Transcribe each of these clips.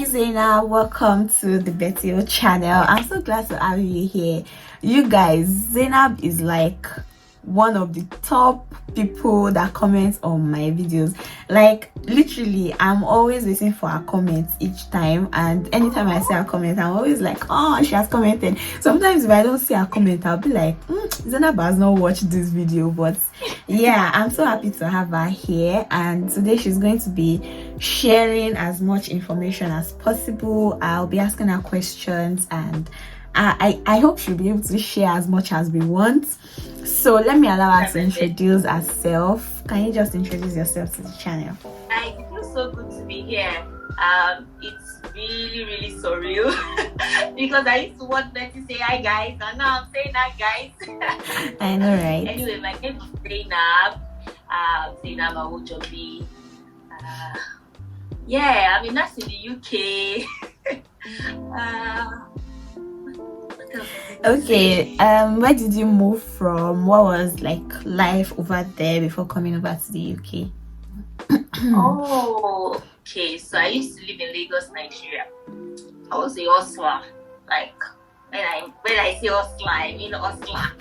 Zainab, welcome to the Betio channel. I'm so glad to have you here. You guys, Zainab is like one of the top people that comments on my videos. Like literally, I'm always waiting for her comments each time, and anytime I see her comment, I'm always like, oh, she has commented. Sometimes if I don't see her comment, I'll be like, Zainab has not watched this video. But yeah, I'm so happy to have her here, and today she's going to be sharing as much information as possible. I'll be asking her questions, and I hope she'll be able to share as much as we want. So let me allow her to introduce herself. Can you just introduce yourself to the channel? I feel so good to be here. It's really surreal because I used to want them to say hi guys, and now I'm saying hi guys. I know, right? Anyway, my name is Zainab. Zainab Awojobi. Yeah, I mean that's in the UK. Okay, where did you move from? What was like life over there before coming over to the UK? Oh, okay. So I used to live in Lagos, Nigeria. I was a hustler. Like when I say hustler, I mean hustler.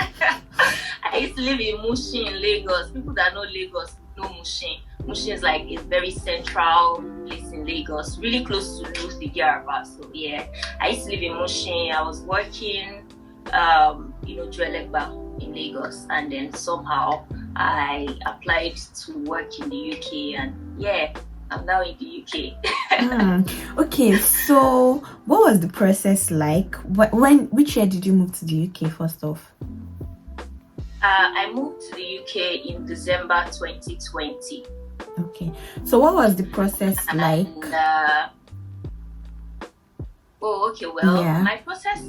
I used to live in Mushin in Lagos. People that know Lagos know Mushin. Mushin is like a very central place in Lagos, really close to North Yaraba. So yeah, I used to live in Mushin. I was working, Juelegba in Lagos, and then somehow I applied to work in the UK, and yeah, I'm now in the UK. Okay, so what was the process like? Which year did you move to the UK first off? I moved to the UK in December 2020. Okay, so what was the process like? My process,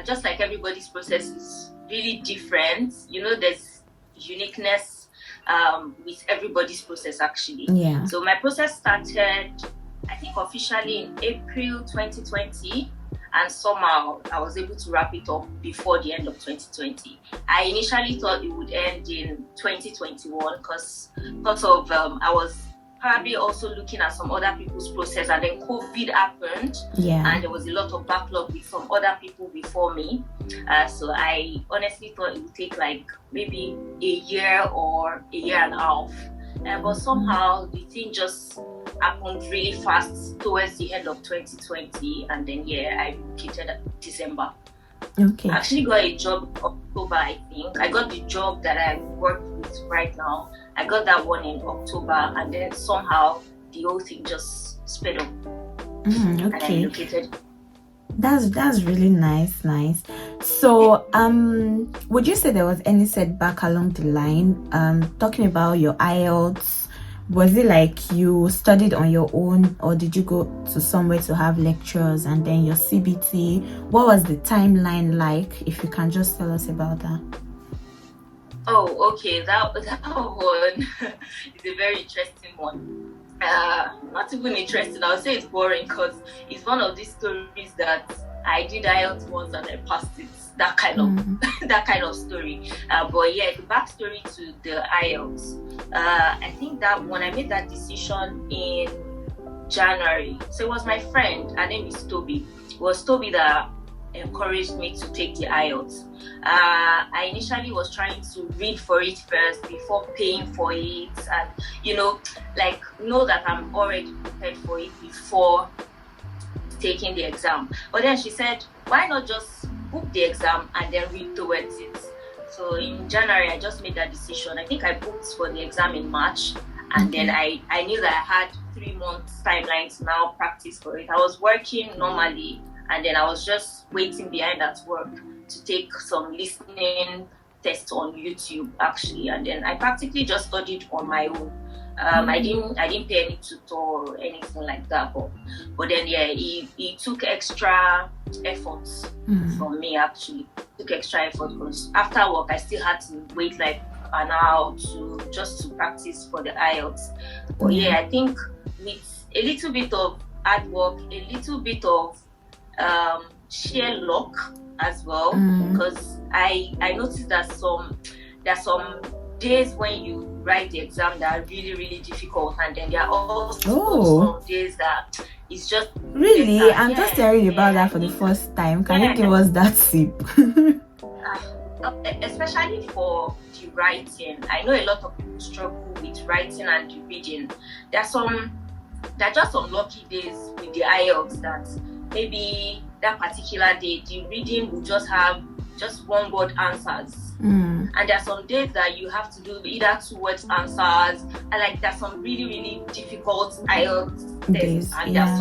just like everybody's process, is really different. There's uniqueness with everybody's process actually. Yeah. So my process started, I think, officially in April 2020. And somehow I was able to wrap it up before the end of 2020. I initially thought it would end in 2021 because I was probably also looking at some other people's process, and then COVID happened. Yeah. And there was a lot of backlog with some other people before me. So I honestly thought it would take like maybe a year or a year and a half. But somehow the thing just happened really fast towards the end of 2020, and then I relocated December. Okay. I actually got a job in October, I think. I got the job that I work with right now. I got that one in October, and then somehow the whole thing just sped up. Okay. And I relocated. That's really nice. So would you say there was any setback along the line? Talking about your IELTS, was it like you studied on your own, or did you go to somewhere to have lectures? And then your CBT, what was the timeline like? If you can just tell us about that. Oh, okay, that one is a very interesting one. Not even interesting, I would say it's boring because it's one of these stories that I did IELTS once and I passed it. That kind of story. But yeah, the backstory to the IELTS. I think that when I made that decision in January, so it was my friend, her name is Toby. It was Toby that encouraged me to take the IELTS. I initially was trying to read for it first before paying for it, and know that I'm already prepared for it before taking the exam. But then she said, why not just book the exam and then read towards it? So in January I just made that decision. I think I booked for the exam in March, and then I knew that I had 3 months timeline to now practice for it. I was working normally, and then I was just waiting behind at work to take some listening tests on YouTube actually, and then I practically just studied on my own. I didn't pay any tutor or anything like that, but then he took extra efforts from me actually. Took extra effort because after work I still had to wait like an hour to practice for the IELTS. But I think with a little bit of hard work, a little bit of sheer luck as well, because I noticed that there's some days when you write the exam that are really, really difficult, and then there are also Oh, some days that it's just really? better. I'm just hearing about that for the first time. Can you give us that tip? Especially for the writing. I know a lot of people struggle with writing and the reading. There are just some lucky days with the IELTS that maybe that particular day the reading will just have just one word answers. And there are some days that you have to do either 2 word answers, and like there's some really, really difficult IELTS tests, and there are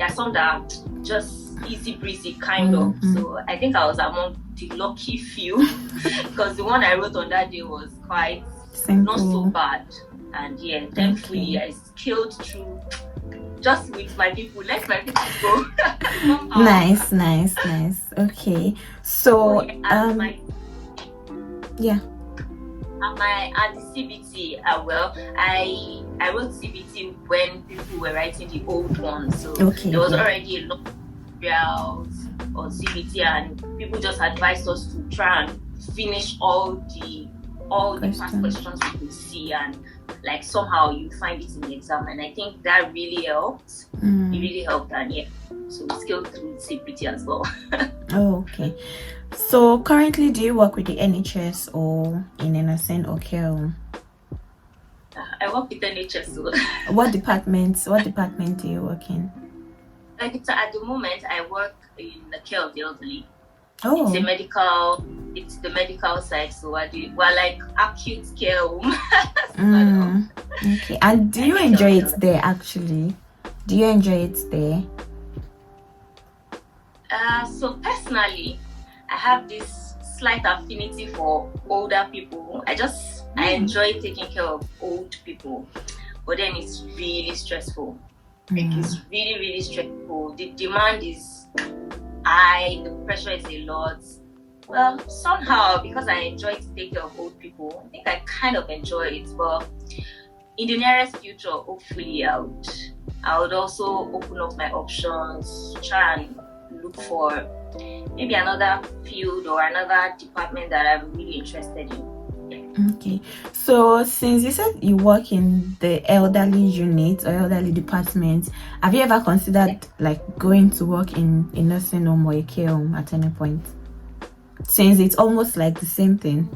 some that are just easy breezy kind of. So I think I was among the lucky few because the one I wrote on that day was quite simple, not so bad, and yeah, thankfully I scaled through just with my people. Let my people go. Nice. Okay, so yeah. At the CBT, well, I wrote CBT when people were writing the old one, so there was already a lot of materials on CBT, and people just advised us to try and finish all the past questions we could see, and like somehow you find it in the exam, and I think that really helped. It really helped, and yeah, so we scaled through CBT as well. Okay. So currently, do you work with the NHS or in nursing or care home? I work with NHS. So. What department do you work in? Like at the moment, I work in the care of the elderly. Oh. It's the medical side, so we're like acute care home. Okay. And do you enjoy it there actually? Do you enjoy it there? So personally, I have this slight affinity for older people. I enjoy taking care of old people, but then it's really stressful. Like it's really, really stressful. The demand is high, the pressure is a lot. Well, somehow, because I enjoy to take care of old people, I think I kind of enjoy it. But in the nearest future, hopefully, I would also open up my options, try and look for maybe another field or another department that I'm really interested in. Okay, so since you said you work in the elderly unit or elderly department, have you ever considered like going to work in a nursing home or a care home at any point? Since it's almost like the same thing.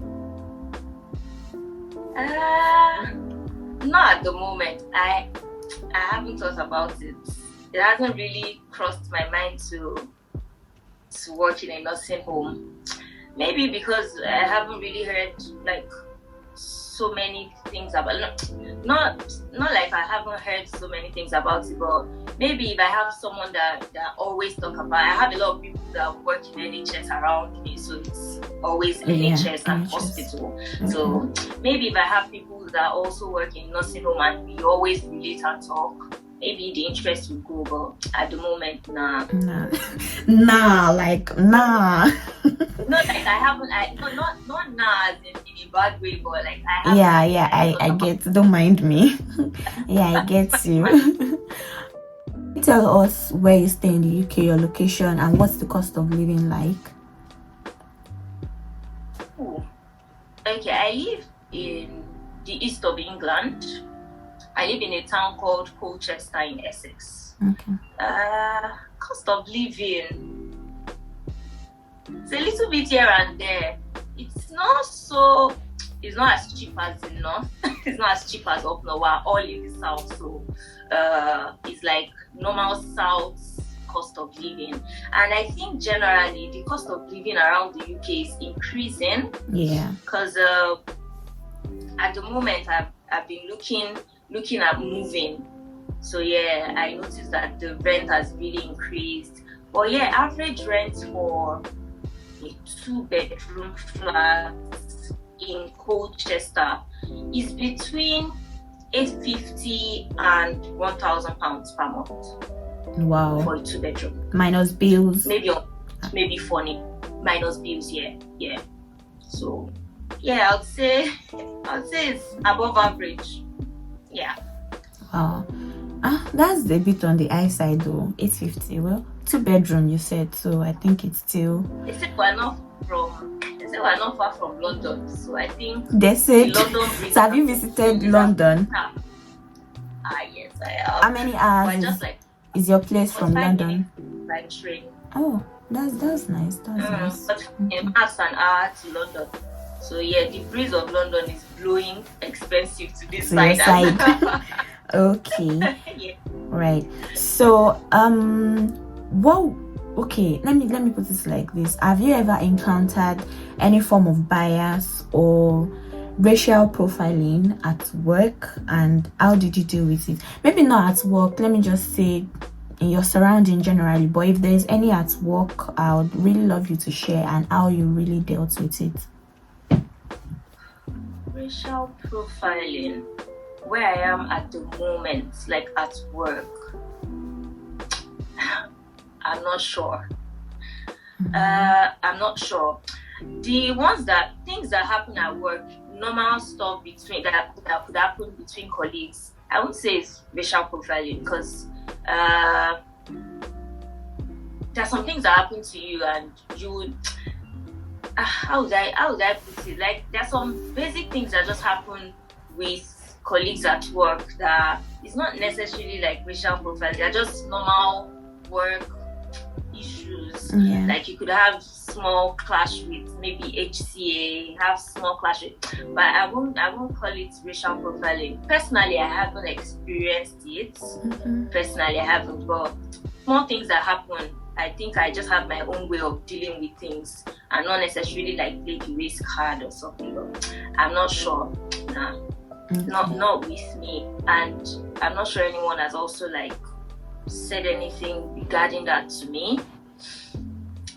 Not at the moment. I haven't thought about it. It hasn't really crossed my mind to work in a nursing home. Maybe because I haven't really heard like so many things about not like I haven't heard so many things about it, but maybe if I have someone that always talk about, I have a lot of people that work in NHS around me, so it's always NHS and hospital. So maybe if I have people that also work in nursing home and we always relate and talk, maybe the interest will go, but at the moment, nah. Nah. Not like I haven't, not nah as in a bad way, but like I haven't. I get, don't mind me. Yeah, I get you. Tell us where you stay in the UK, your location, and what's the cost of living like? Okay, I live in the east of England. I live in a town called Colchester in Essex. Okay. Cost of living, it's a little bit here and there. It's not as cheap as the north. It's not as cheap as up north. We're all in the south, so it's like normal south cost of living. And I think generally the cost of living around the UK is increasing. Yeah. Because at the moment I've been looking at moving. So yeah, I noticed that the rent has really increased. But yeah, average rent for a 2-bedroom flat in Colchester is between £850 and £1,000 per month. Wow. For a 2-bedroom. Minus bills. Maybe funny. Minus bills, yeah. So yeah, I'd say it's above average. Yeah. Wow. That's a bit on the high side though. 850. Well, 2-bedroom, you said, so I think it's still. They said we're not far from London, so I think They said. the London Bridge. So have you visited London? Yes, I have. How many hours is your place from London? By train. Oh, that's nice. That's nice. But in max an hour to London. So yeah, the breeze of London is blowing expensive to this side. Okay. Yeah. Right. So okay, let me put this like this. Have you ever encountered any form of bias or racial profiling at work, and how did you deal with it? Maybe not at work, let me just say in your surrounding generally, but if there's any at work, I would really love you to share and how you really dealt with it. Racial profiling, where I am at the moment, like at work, I'm not sure. I'm not sure. Things that happen at work, normal stuff between that could happen between colleagues, I wouldn't say it's racial profiling, because there's some things that happen to you and you would how would I put it? Like, there's some basic things that just happen with colleagues at work that is not necessarily like racial profiling. They're just normal work issues. Yeah. Like, you could have small clash with maybe HCA, have small clash with, but I won't call it racial profiling. Personally, I haven't experienced it. Personally, I haven't, but small things that happen, I think I just have my own way of dealing with things and not necessarily like play the race card or something. But I'm not sure. Nah. Not with me, and I'm not sure anyone has also like said anything regarding that to me,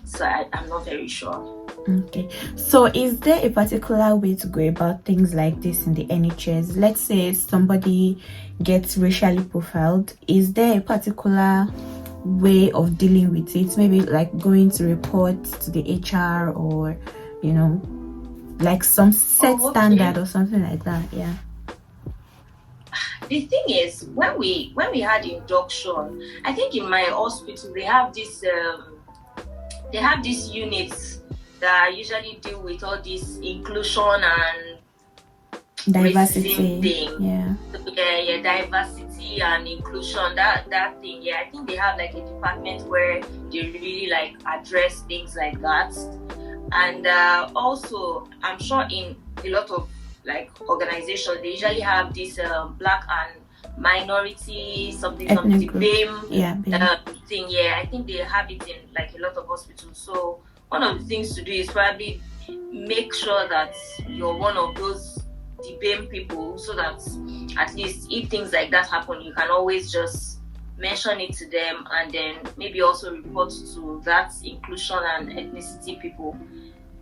so I'm not very sure. Okay, so is there a particular way to go about things like this in the NHS? Let's say somebody gets racially profiled. Is there a particular way of dealing with it? Maybe like going to report to the HR, or like some set standard or something like that. Yeah. The thing is, when we had induction, I think in my hospital they have these units that usually deal with all this inclusion and diversity thing. Yeah, diversity and inclusion, that thing. Yeah, I think they have like a department where they really like address things like that. And also, I'm sure in a lot of like organizations, they usually have this black and minority something BAME thing. Yeah, I think they have it in like a lot of hospitals. So one of the things to do is probably make sure that you're one of those BAME people, so that at least if things like that happen, you can always just mention it to them, and then maybe also report to that inclusion and ethnicity people.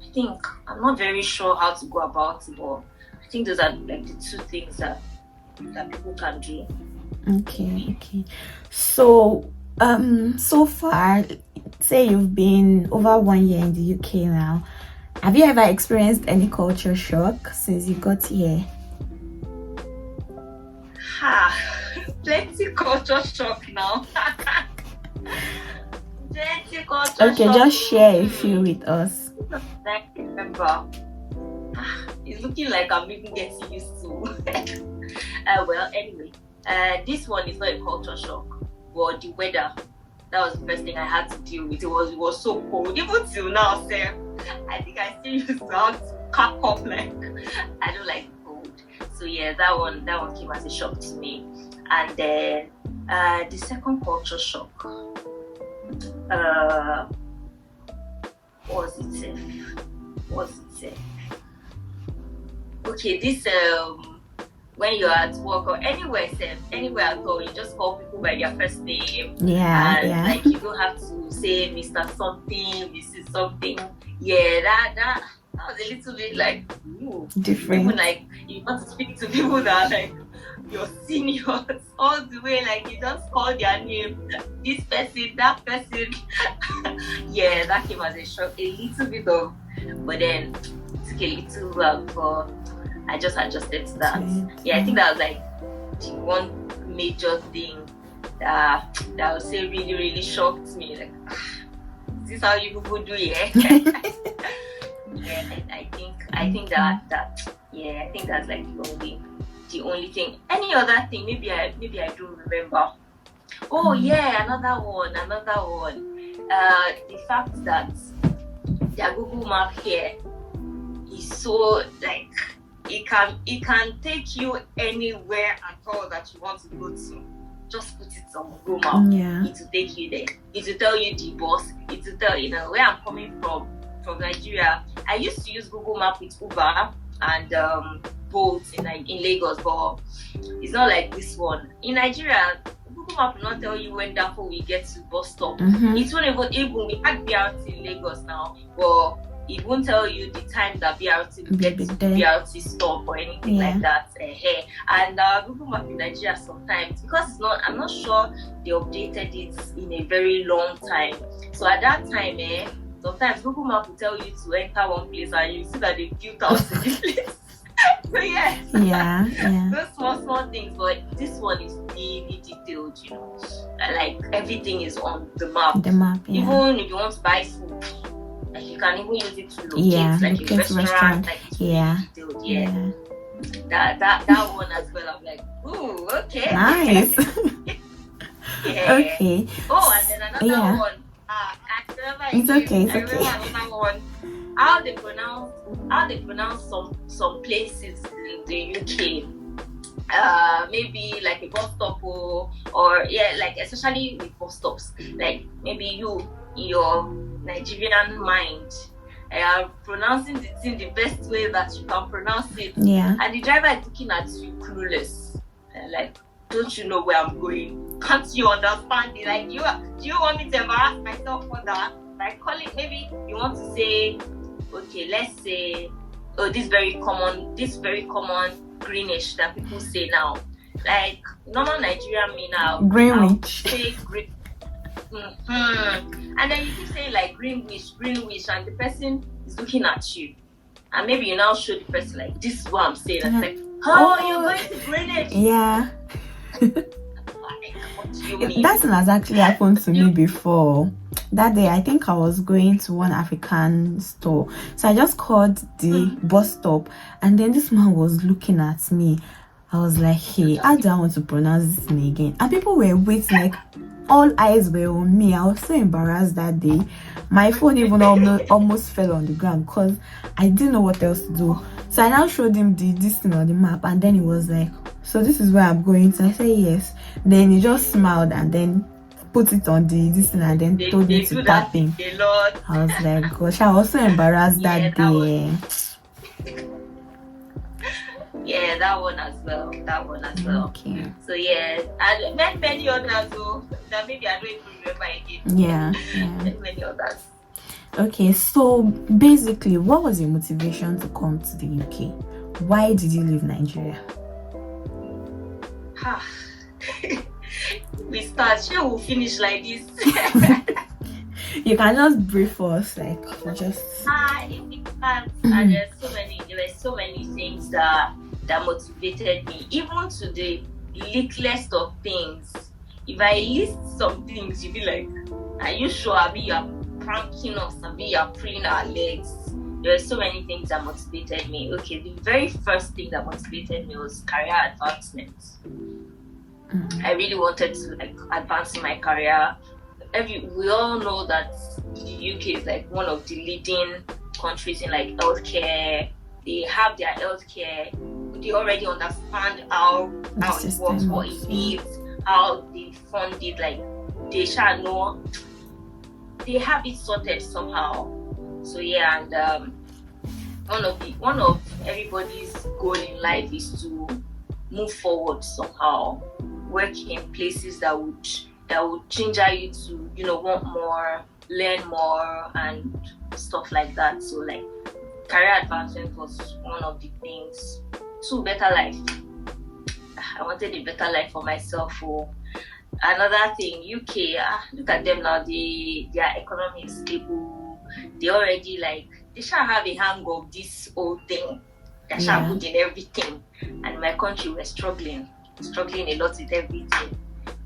I think I'm not very sure how to go about it, but I think those are like the two things that people can do. Okay. So so far, say you've been over 1 year in the UK now, have you ever experienced any culture shock since you got here? Plenty culture shock now. Okay, just share a few with us. I remember. It's looking like I'm even getting used to. Well, anyway, this one is not a culture shock, but the weather. That was the first thing I had to deal with. It was so cold. Even till now, Sam, I think I still used to have to pack up. Like, I don't like cold. So yeah, that one came as a shock to me. And then the second culture shock. What was it? Okay, this when you're at work or anywhere at all, you just call people by their first name. Yeah. Like, you don't have to say Mr. Something, Mrs. Something. Yeah, that was a little bit like different. Even like you want to speak to people that are like your seniors all the way, like you just call their name, this person, that person. Yeah, that came as a shock, a little bit of, but then it took a little while before I just adjusted to that. Yeah, I think that was like the one major thing that I would say really, really shocked me. Like, is this how you people do it? Yeah, I think that I think that's like the only thing. Any other thing? Maybe I don't remember. Oh yeah, another one. The fact that their Google Map here is so like it can take you anywhere at all that you want to go to. Just put it on Google Map. Yeah. It will take you there. It will tell you the bus. It will tell you where I'm coming from Nigeria. I used to use Google Map with Uber and Bolt in Lagos, but it's not like this one. In Nigeria, Google Map will not tell you when therefore we get to bus stop. It won't even we had BRT in Lagos now, but it won't tell you the time that BRT will get to BRT stop or anything like that. And Google Map in Nigeria sometimes, because it's not, I'm not sure they updated it in a very long time. So at that time, sometimes Google Map will tell you to enter one place and you see that they built out in this place. So yeah. Those small things, but this one is really detailed, like everything is on the map. Even if you want to buy food, like you can even use it to locate like a restaurant. Like it's really detailed. That one as well. I'm like, ooh, okay. Nice. Okay. Oh, and then another one. It's okay. I remember another one. How they pronounce some places in the UK. Maybe like a bus stop or like especially with bus stops. Like maybe you in your Nigerian mind are pronouncing the thing the best way that you can pronounce it. Yeah. And the driver is looking at you clueless. Like, don't you know where I'm going? Can't you understand it? Like, do you want me to embarrass myself for that? Like, call it, maybe you want to say, okay, let's say, this very common greenish that people say now. Like, normal Nigerian me now. Greenwich. Say green. And then you keep saying like Greenwich, and the person is looking at you. And maybe you now show the person like, this is what I'm saying. It's like, you're going to Greenwich. Yeah. What do you mean? That has actually happened to me before. That day, I think I was going to one African store. So I just called the bus stop, and then this man was looking at me. I was like, hey, how do I want to pronounce this name again? And people were waiting, like, all eyes were on me. I was so embarrassed that day. My phone even almost fell on the ground because I didn't know what else to do. So I now showed him this thing on the map, and then he was like, so this is where I'm going to. I said yes. Then he just smiled and then put it on this thing and then told me to tap him. I was like, gosh, I was so embarrassed that day. Yeah, that one as well. Okay. So yeah, and many others that maybe I don't even remember again. Yeah. Many others. Okay, so basically, what was your motivation to come to the UK? Why did you leave Nigeria? We start, sure we'll finish like this. You can just brief us, like just. And there were so many things that motivated me, even to the littlest of things. If I list some things, you'll be like, are you sure? Abi, you're pranking us, Abi, you're pulling our legs. There were so many things that motivated me. Okay, the very first thing that motivated me was career advancement. I really wanted to like advance in my career. We all know that the UK is like one of the leading countries in like healthcare. They have their healthcare. They already understand how it works, what it needs, how they fund it. Like they shall know. They have it sorted somehow. So yeah, and one of everybody's goal in life is to move forward somehow, work in places that would ginger you to want more, learn more, and stuff like that. So like career advancement was one of the things. 2, better life. I wanted a better life for myself. Another thing, UK, look at them now. Their economy is stable. They already they shall have a hang of this whole thing. They shall good in everything. And my country, we're struggling a lot with everything.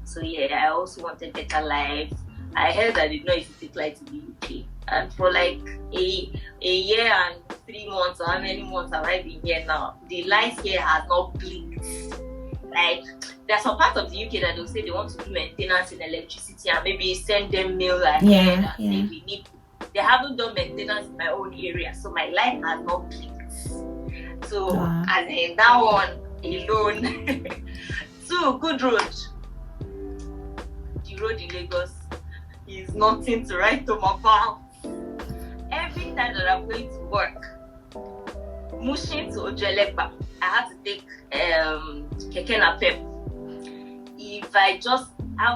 So yeah, I also wanted better life. I heard that it's not easy to fly to the UK, and for like a year and 3 months, or how many months have I been here now? The light here has not blinked. Like, there's some parts of the UK that they'll say they want to do maintenance in electricity and maybe send them mail ahead and say we need. They haven't done maintenance in my own area, so my light has not blinked. So, and then that one alone. Two, good road. The road in Lagos is nothing to write home about. Every time that I'm going to work, Mushin to Ojelepa, I had to take Keke Napep. If I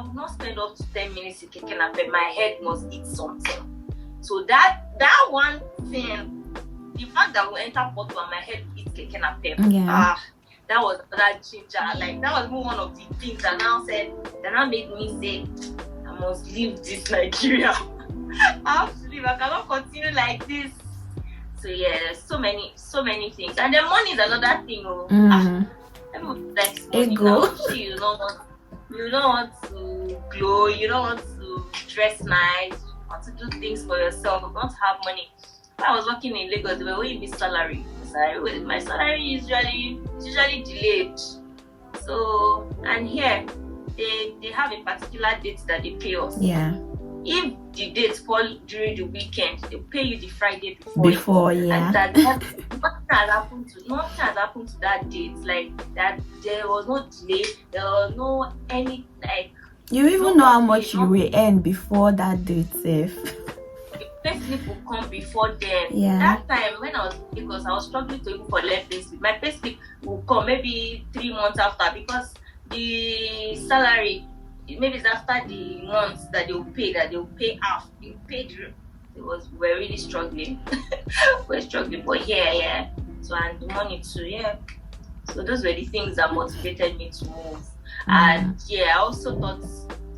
will not spend up to 10 minutes in Keke Napep. My head must eat something. So that one thing, the fact that we enter Porto and my head eats Keke Napep, that was that ginger. Like, that was one of the things that now made me say, I must leave this Nigeria. I have to leave. I cannot continue like this. So yeah, there's so many things. And the money is another thing. Everyone likes money now. You don't want to glow, you don't want to dress nice, you want to do things for yourself, you want to have money. When I was working in Lagos, they were me salary. My salary is usually delayed. So, and here they have a particular date that they pay us. Yeah. If the dates fall during the weekend, they'll pay you the Friday before. Yeah. And that nothing has happened to that date. Like that, there was no delay. There was no any like. You even know how much you will earn before that date, safe. Payslip will come before then. Yeah. That time when I was, because I was struggling to even collect payslip. My payslip will come maybe 3 months after, because the salary, maybe it's after the months that they will pay half. They paid. We're really struggling. We're struggling, but yeah. So, and the money too, yeah. So those were the things that motivated me to move. And yeah, I also thought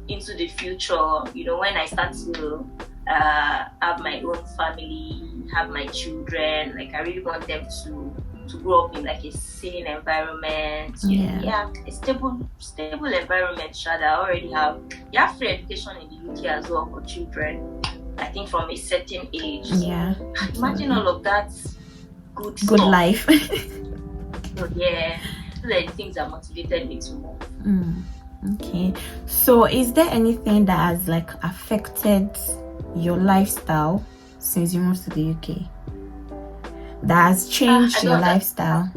into the future, when I start to have my own family, have my children, like I really want them to grow up in like a sane environment, a stable environment. I already have free education in the UK as well for children, I think from a certain age. Yeah. Imagine all of that good stuff. Life. So yeah, those are the things that motivated me to move. Okay. So is there anything that has like affected your lifestyle since you moved to the UK? That has changed your lifestyle?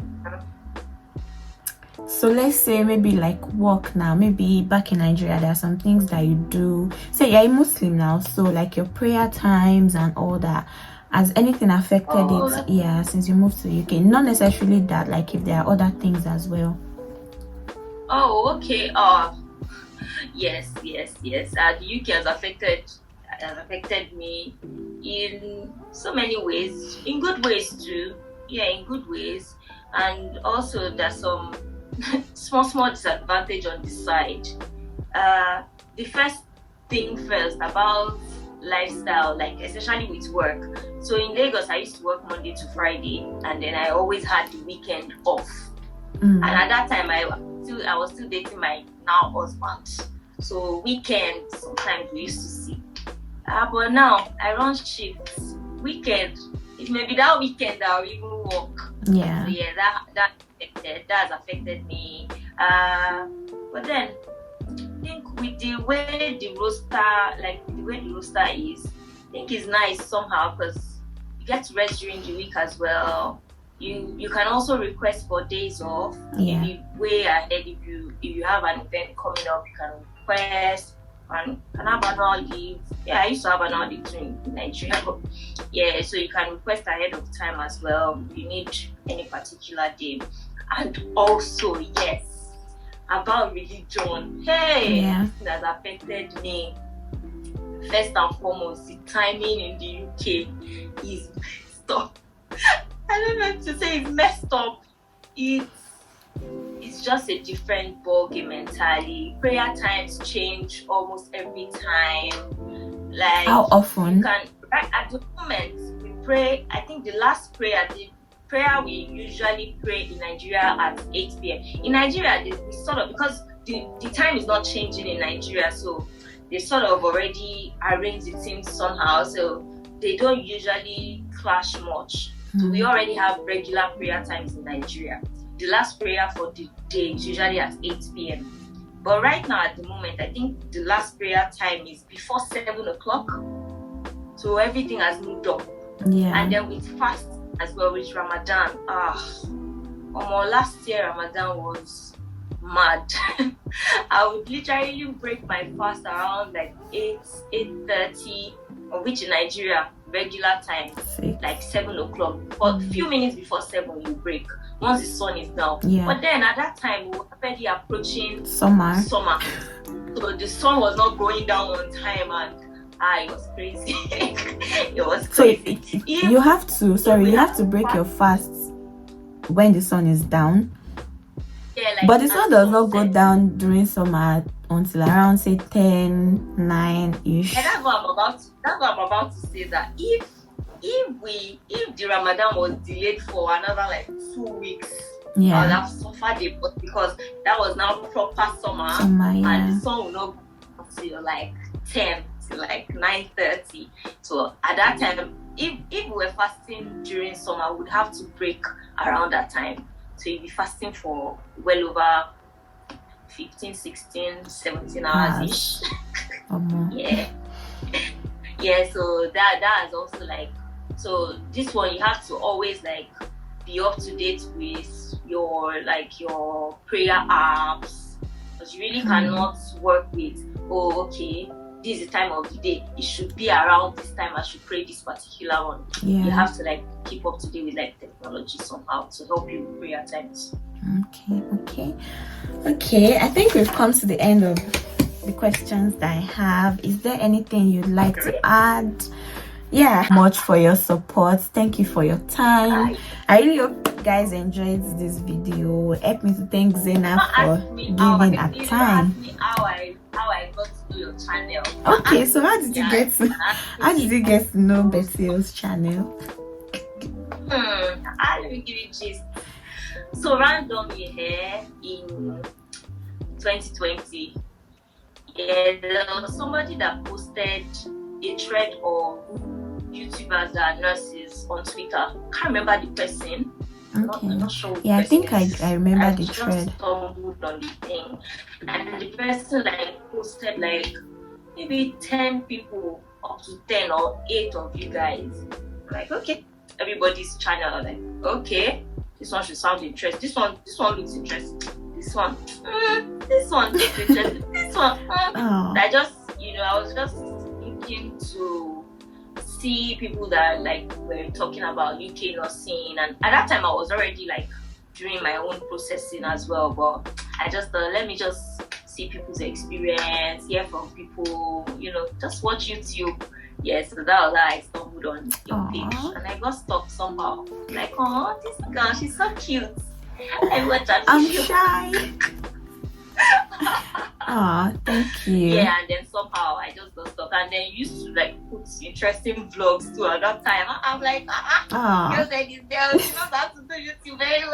So let's say maybe like work now, maybe back in Nigeria there are some things that you do. Say you're a Muslim now, so like your prayer times and all that. Has anything affected it? Yeah, since you moved to the UK. Not necessarily that, like if there are other things as well. Oh, okay. Yes. The UK has affected me in so many ways, in good ways too. Yeah, in good ways. And also there's some small disadvantage on this side. The first thing first about lifestyle, like especially with work. So in Lagos I used to work Monday to Friday, and then I always had the weekend off. And at that time I was still dating my now husband. So weekend sometimes we used to see. But now I run shifts. Weekend, it may be that weekend that I'll even work. Yeah. So yeah, that has affected me. But then I think with the way the roster is, I think it's nice somehow, because you get to rest during the week as well. You can also request for days off. Yeah. Maybe way ahead, if you have an event coming up, you can request and can have annual leave. Yeah, I used to have annual leave too in Nigeria. But yeah, so you can request ahead of time as well if you need any particular day. And also, yes, about religion. Hey, this has affected me. First and foremost, the timing in the UK is messed up. I don't know what to say, it's messed up. It's just a different ballgame entirely. Prayer times change almost every time. Like, how often? Right at the moment we pray. I think the last prayer, the prayer we usually pray in Nigeria at 8 p.m. In Nigeria, we sort of, because the time is not changing in Nigeria, so they sort of already arranged the things somehow, so they don't usually clash much. So we already have regular prayer times in Nigeria. The last prayer for the day is usually at 8 p.m. But right now, at the moment, I think the last prayer time is before 7 o'clock. So everything has moved up. Yeah. And then with fast as well, with Ramadan. Last year Ramadan was mad. I would literally break my fast around like 8:30, of which in Nigeria, regular time, like 7 o'clock. For a few minutes before 7, you break once the sun is down. Yeah. But then at that time, we were already approaching summer. So the sun was not going down on time, and it was crazy. It was crazy. So you have to break your fasts when the sun is down. Yeah, like, but the sun does not go down during summer until around say 10, 9-ish. And that's what I'm about to say, that if the Ramadan was delayed for another like 2 weeks, I would have suffered it, but because that was now proper summer, and the sun will not go until like 10 to like 9:30. So at that time, if we were fasting during summer, we would have to break around that time. So you'd be fasting for well over 15, 16, 17 hours ish. Yeah, so that is also like, so this one you have to always like be up to date with your prayer apps, because you really cannot work with, this is the time of the day, it should be around this time I should pray this particular one. You have to like keep up to date with like technology somehow to help you with prayer times. Okay, I think we've come to the end of the questions that I have. Is there anything you'd like to add? Much for your support. Thank you for your time. I really hope you guys enjoyed this video. Help me to thank Zainab for giving her time. How I got to do your channel. Okay, so how did you get to know Betsy's channel? Let me give you gist. So randomly here in 2020, there was somebody that posted a thread of YouTubers that are nurses on Twitter. Can't remember the person. I'm not sure. I think I remember the thread. Stumbled on the thing, and the person like posted like maybe 10 people, up to 10 or 8 of you guys. I'm like, okay, everybody's channel. Like, okay, this one should sound interesting. This one looks interesting. This one looks interesting. This one. I was just looking to see people that like were talking about UK nursing, and at that time I was already like doing my own processing as well, but I just thought, let me just see people's experience, hear from people, just watch YouTube. So that was how I stumbled on your page, and I got stuck somehow. Like, oh, this girl, she's so cute. I watch her. I'm shy. Thank you. And then somehow I just got stuck, and then used to like put interesting vlogs too at that time. I'm like, girls like this girl, she knows how to do YouTube very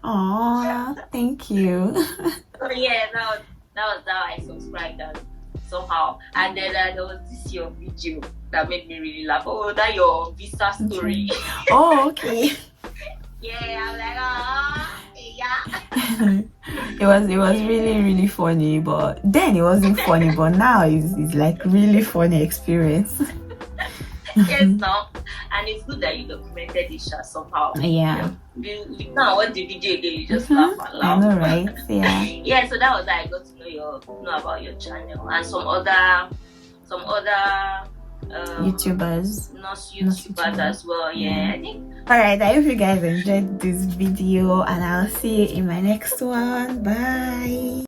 well. Thank you. So that was how I subscribed, and somehow, and then there was this your video that made me really laugh. Oh, that your visa story. Okay. I'm like, It was really, really funny, but then it wasn't funny, but now it's like really funny experience. No, and it's good that you documented it somehow. You can't watch the video again, you just laugh and laugh. I know, right? So that was how I got to know about your channel and some other YouTubers, nurse YouTubers as well. I think. Alright, I hope you guys enjoyed this video, and I'll see you in my next one. Bye.